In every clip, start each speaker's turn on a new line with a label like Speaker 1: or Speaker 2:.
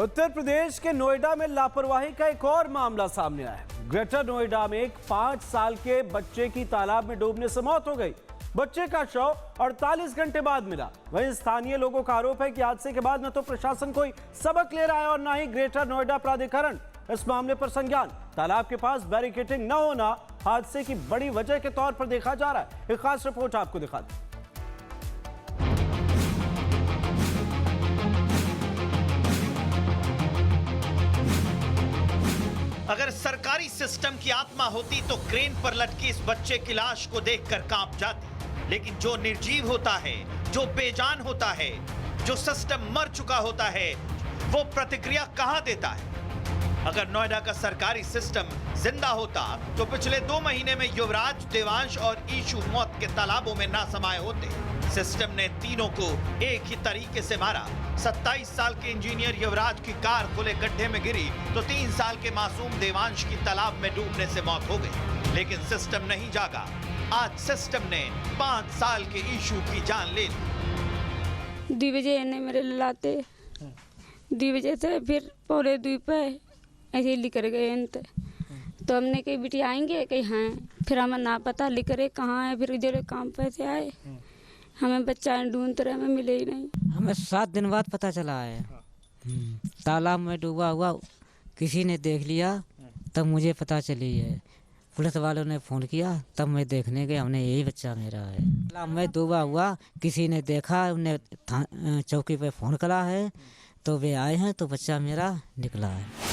Speaker 1: उत्तर प्रदेश के नोएडा में लापरवाही का एक और मामला सामने आया है। ग्रेटर नोएडा में एक 5 साल के बच्चे की तालाब में डूबने से मौत हो गई। बच्चे का शव 48 घंटे बाद मिला। वहीं स्थानीय लोगों का आरोप है कि हादसे के बाद न तो प्रशासन कोई सबक ले रहा है और न ही ग्रेटर नोएडा प्राधिकरण इस मामले पर संज्ञान। तालाब के पास बैरिकेडिंग न होना हादसे की बड़ी वजह के तौर पर देखा जा रहा है। एक खास रिपोर्ट आपको दिखाते हैं।
Speaker 2: अगर सरकारी सिस्टम की आत्मा होती तो क्रेन पर लटकी इस बच्चे की लाश को देखकर कांप जाती। लेकिन जो निर्जीव होता है, जो बेजान होता है, जो सिस्टम मर चुका होता है, वो प्रतिक्रिया कहां देता है? अगर नोएडा का सरकारी सिस्टम जिंदा होता तो पिछले 2 महीने में युवराज, देवांश और ईशु मौत के तालाबों में ना समाये होते। सिस्टम ने तीनों को एक ही तरीके से मारा। 27 साल के इंजीनियर युवराज की कार खुले गड्ढे में गिरी तो 3 साल के मासूम देवांश की तालाब में डूबने से मौत हो गई। लेकिन सिस्टम नहीं जागा। आज सिस्टम ने 5 साल के ईशु की जान ले ली।
Speaker 3: 2 बजे ने मेरे लाते 2 बजे से फिर पौने 2 पे ऐसे ही लिख गए तो हमने कही बेटी आएंगे कहीं हाँ। फिर हमें ना पता लिख रहे कहाँ है। फिर इधर काम पे से आए, हमें बच्चा ढूंढते रहे, हमें मिले ही नहीं।
Speaker 4: हमें 7 दिन बाद पता चला है। तालाब में डूबा हुआ किसी ने देख लिया तब मुझे पता चली है। पुलिस वालों ने फ़ोन किया तब मैं देखने गया, हमने यही बच्चा मेरा है। तालाब में डूबा हुआ किसी ने देखा, उन्हें चौकी पे फ़ोन करा है तो वे आए हैं तो बच्चा मेरा निकला है।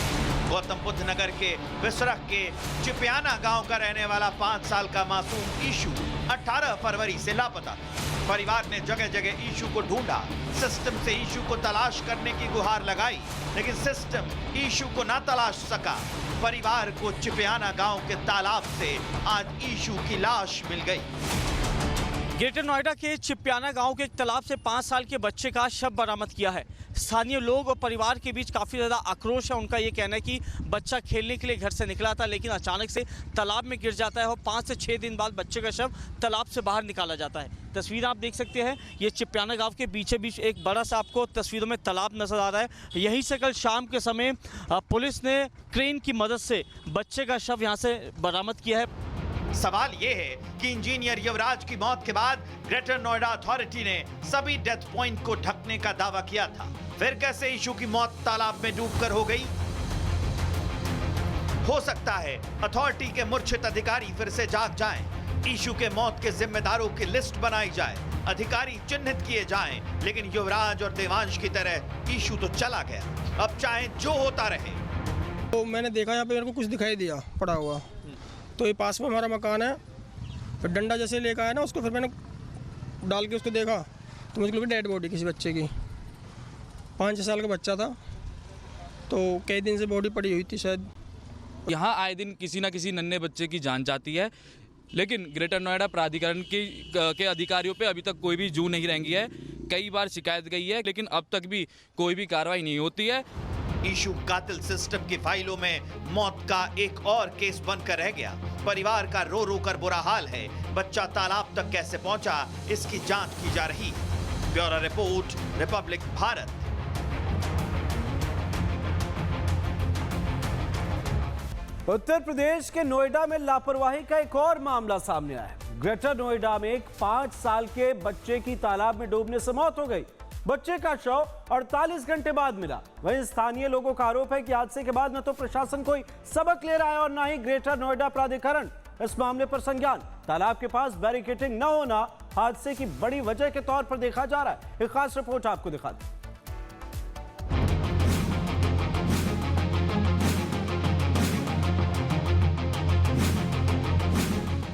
Speaker 2: गौतम बुद्ध नगर के विसरख के चिपियाना गांव का रहने वाला 5 साल का मासूम ईशु 18 फरवरी से लापता था। परिवार ने जगह जगह ईशु को ढूंढा। सिस्टम से ईशु को तलाश करने की गुहार लगाई, लेकिन सिस्टम ईशु को ना तलाश सका। परिवार को चिपियाना गांव के तालाब से आज ईशु की लाश मिल गई।
Speaker 5: ग्रेटर नोएडा के चिपियाना गांव के तालाब से 5 साल के बच्चे का शव बरामद किया है। स्थानीय लोग और परिवार के बीच काफ़ी ज़्यादा आक्रोश है। उनका ये कहना है कि बच्चा खेलने के लिए घर से निकला था, लेकिन अचानक से तालाब में गिर जाता है और 5 से 6 दिन बाद बच्चे का शव तालाब से बाहर निकाला जाता है। तस्वीर आप देख सकते हैं, ये चिपियाना गांव के बीचों बीच एक बड़ा सा आपको तस्वीरों में तालाब नजर आ रहा है। यहीं से कल शाम के समय पुलिस ने क्रेन की मदद से बच्चे का शव यहाँ से बरामद किया है।
Speaker 2: सवाल ये है कि इंजीनियर युवराज की मौत के बाद ग्रेटर नोएडा अथॉरिटी ने सभी डेथ पॉइंट को ढकने का दावा किया था। फिर कैसे ईशु की मौत तालाब में डूबकर हो गई? हो सकता है अथॉरिटी के मूर्छित अधिकारी फिर से जाग जाएं। ईशु के मौत के जिम्मेदारों की लिस्ट बनाई जाए, अधिकारी चिन्हित किए जाएं, लेकिन युवराज और देवांश की तरह ईशु तो चला गया। अब चाहे जो होता रहे।
Speaker 6: तो मैंने देखा यहाँ पे मेरे को कुछ दिखाई दिया पड़ा हुआ, तो ये पास में हमारा मकान है। फिर डंडा जैसे लेकर आया ना उसको, फिर मैंने डाल के उसको देखा तो मुझे लगा डेड बॉडी किसी बच्चे की। 5 साल का बच्चा था, तो कई दिन से बॉडी पड़ी हुई थी शायद।
Speaker 7: यहाँ आए दिन किसी न किसी नन्हे बच्चे की जान जाती है, लेकिन ग्रेटर नोएडा प्राधिकरण के अधिकारियों पे अभी तक कोई भी जू नहीं रेंगी है। कई बार शिकायत गई है, लेकिन अब तक भी कोई भी कार्रवाई नहीं होती है।
Speaker 2: ईशु कातिल सिस्टम की फाइलों में मौत का एक और केस बनकर रह गया। परिवार का रो रो कर बुरा हाल है। बच्चा तालाब तक कैसे पहुंचा, इसकी जांच की जा रही। Bureau report, Republic Bharat.
Speaker 1: Uttar Pradesh के नोएडा में लापरवाही का एक और मामला सामने आया है। ग्रेटर नोएडा में एक 5 साल के बच्चे की तालाब में डूबने से मौत हो गई। बच्चे का शव 48 घंटे बाद मिला। वहीं स्थानीय लोगों का आरोप है कि हादसे के बाद न तो प्रशासन कोई सबक ले रहा है और न ही ग्रेटर नोएडा प्राधिकरण इस मामले पर संज्ञान। तालाब के पास बैरिकेडिंग न होना हादसे की बड़ी वजह के तौर पर देखा जा रहा है। एक खास रिपोर्ट आपको दिखाते हैं।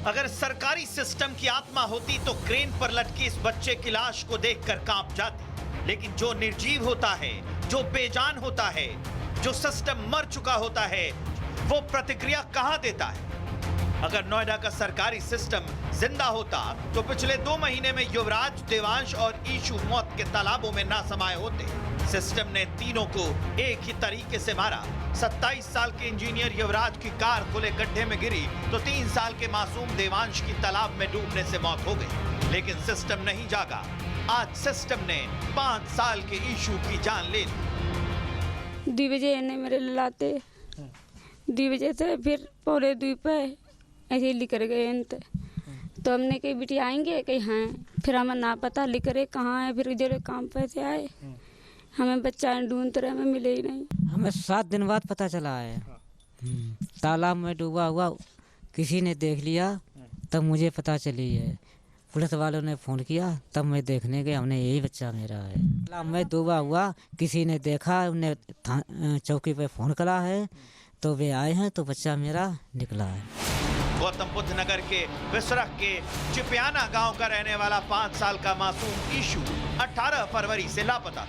Speaker 2: अगर सरकारी सिस्टम की आत्मा होती तो क्रेन पर लटकी इस बच्चे की लाश को देखकर कांप जाती। लेकिन जो निर्जीव होता है, जो बेजान होता है, जो सिस्टम मर चुका होता है, वो प्रतिक्रिया कहां देता है? अगर नोएडा का सरकारी सिस्टम जिंदा होता तो पिछले 2 महीने में युवराज, देवांश और ईशु मौत के तालाबों में ना समाये होते। सिस्टम ने तीनों को एक ही तरीके से मारा। 27 साल के इंजीनियर युवराज की कार खुले गड्ढे में गिरी तो 3 साल के मासूम देवांश की तालाब में डूबने से मौत हो गई। लेकिन सिस्टम नहीं जागा। आज सिस्टम ने 5 साल के ईशु की जान ले ली।
Speaker 3: 2 बजे इन्हें मेरे लाते 2 बजे से फिर पौने 2 पे ऐसे ही लिख गए इनते। तो हमने कही बेटी आएंगे कहीं हाँ, फिर हमें ना पता लिख रहे कहाँ है। फिर जो काम पे से आए हमें बच्चा ढूंढते रहे, हमें मिले ही नहीं।
Speaker 4: हमें 7 दिन बाद पता चला है। तालाब में डूबा हुआ किसी ने देख लिया तब मुझे पता चली है। पुलिस वालों ने फ़ोन किया तब मैं देखने गया, हमने यही बच्चा मेरा है। तालाब में डूबा हुआ किसी ने देखा, उन्हें चौकी पे फ़ोन करा है तो वे आए हैं तो बच्चा मेरा निकला है।
Speaker 2: गौतम बुद्ध नगर के विसरख के चिपियाना गांव का रहने वाला 5 साल का मासूम ईशु 18 फरवरी से लापता।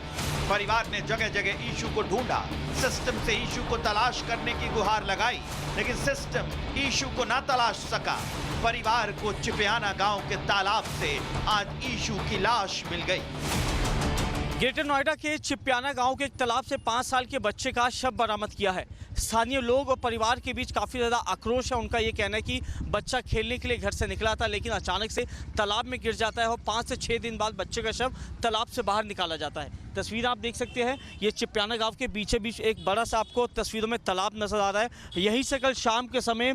Speaker 2: परिवार ने जगह जगह ईशु को ढूंढा, सिस्टम से ईशु को तलाश करने की गुहार लगाई, लेकिन सिस्टम ईशु को ना तलाश सका। परिवार को चिपियाना गांव के तालाब से आज ईशु की लाश मिल गई।
Speaker 5: ग्रेटर नोएडा के चिपियाना गांव के एक तालाब से 5 साल के बच्चे का शव बरामद किया है। स्थानीय लोग और परिवार के बीच काफ़ी ज़्यादा आक्रोश है। उनका ये कहना है कि बच्चा खेलने के लिए घर से निकला था, लेकिन अचानक से तालाब में गिर जाता है और 5 से 6 दिन बाद बच्चे का शव तालाब से बाहर निकाला जाता है। तस्वीर आप देख सकते हैं, ये चिपियाना गांव के बीचे बीच एक बड़ा सा आपको तस्वीरों में तालाब नजर आ रहा है। यहीं से कल शाम के समय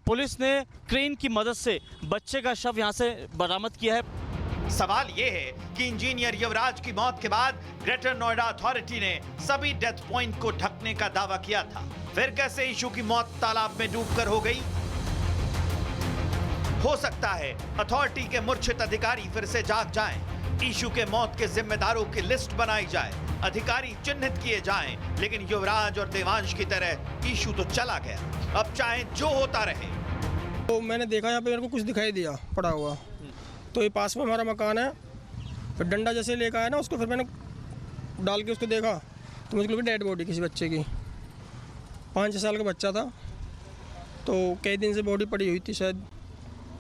Speaker 5: पुलिस ने क्रेन की मदद से बच्चे का शव यहाँ से बरामद किया है।
Speaker 2: सवाल ये है कि इंजीनियर युवराज की मौत के बाद ग्रेटर नोएडा अथॉरिटी ने सभी डेथ पॉइंट को ढकने का दावा किया था, फिर कैसे ईशु की मौत तालाब में डूबकर हो गई? हो सकता है अथॉरिटी के मूर्छित अधिकारी फिर से जाग जाएं, ईशु के मौत के जिम्मेदारों की लिस्ट बनाई जाए, अधिकारी चिन्हित किए जाएं, लेकिन युवराज और देवांश की तरह ईशु तो चला गया। अब चाहे जो होता रहे।
Speaker 6: तो मैंने देखा यहाँ पे मेरे को कुछ दिखाई दिया पड़ा हुआ, तो ये पास में हमारा मकान है। फिर डंडा जैसे लेकर आया ना उसको, फिर मैंने डाल के उसको देखा तो मुझे लगी डेड बॉडी किसी बच्चे की। 5 साल का बच्चा था, तो कई दिन से बॉडी पड़ी हुई थी शायद।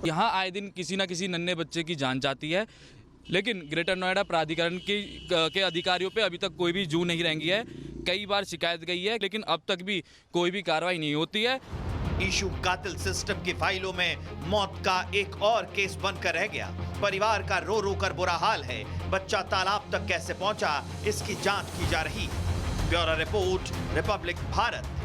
Speaker 7: यहाँ आए दिन किसी न किसी नन्हे बच्चे की जान जाती है, लेकिन ग्रेटर नोएडा प्राधिकरण के अधिकारियों पे अभी तक कोई भी जू नहीं रेंगी है। कई बार शिकायत गई है, लेकिन अब तक भी कोई भी कार्रवाई नहीं होती है।
Speaker 2: ईशु कातिल सिस्टम की फाइलों में मौत का एक और केस बनकर रह गया। परिवार का रो रो कर बुरा हाल है। बच्चा तालाब तक कैसे पहुंचा, इसकी जांच की जा रही है। Bureau report, Republic Bharat.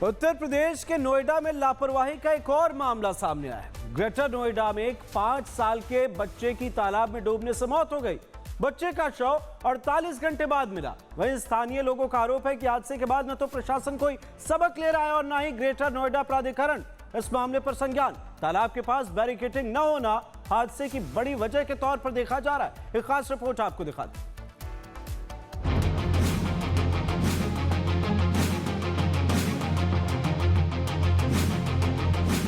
Speaker 1: Uttar Pradesh के नोएडा में लापरवाही का एक और मामला सामने आया है। ग्रेटर नोएडा में एक 5 साल के बच्चे की तालाब में डूबने से मौत हो गई। बच्चे का शव 48 घंटे बाद मिला। वहीं स्थानीय लोगों का आरोप है कि हादसे के बाद न तो प्रशासन कोई सबक ले रहा है और न ही ग्रेटर नोएडा प्राधिकरण इस मामले पर संज्ञान। तालाब के पास बैरिकेडिंग न होना हादसे की बड़ी वजह के तौर पर देखा जा रहा है। एक खास रिपोर्ट आपको दिखाते हैं।